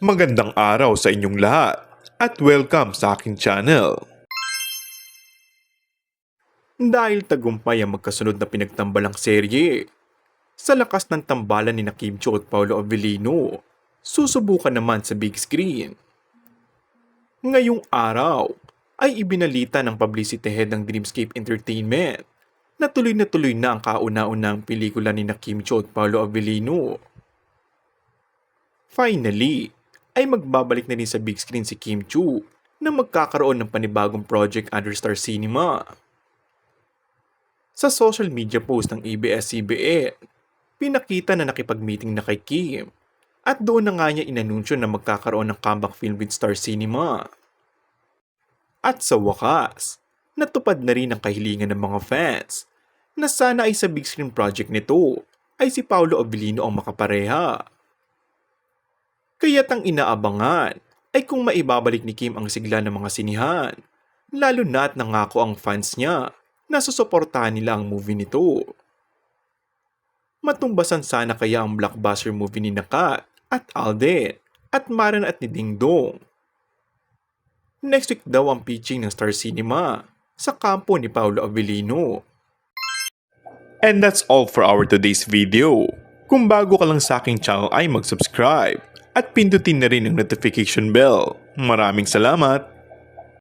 Magandang araw sa inyong lahat at welcome sa aking channel. Dahil tagumpay ang magkasunod na pinagtambalang serye, sa lakas ng tambalan ni Kim Chiu at Paolo Avellino, susubukan naman sa big screen. Ngayong araw ay ibinalita ng publicity head ng Dreamscape Entertainment na tuloy na ang kauna-unahang pelikula ni Kim Chiu at Paolo Avellino. Finally, ay magbabalik na rin sa big screen si Kim Chiu na magkakaroon ng panibagong project under Star Cinema. Sa social media post ng ABS-CBN, pinakita na nakipag-meeting na kay Kim at doon na nga niya inanunsyo na magkakaroon ng comeback film with Star Cinema. At sa wakas, natupad na rin ang kahilingan ng mga fans na sana ay sa big screen project nito ay si Paolo Avellino ang makapareha. Kaya't ang inaabangan ay kung maibabalik ni Kim ang sigla ng mga sinihan, lalo na't nangako ang fans niya na susuportahan nila ang movie nito. Matumbasan sana kaya ang blockbuster movie ni Kat at Alden at Maran at ni Ding Dong. Next week daw ang pitching ng Star Cinema sa kampo ni Paolo Avellino. And that's all for our today's video. Kung bago ka lang sa aking channel ay mag-subscribe at pindutin na rin ang notification bell. Maraming salamat!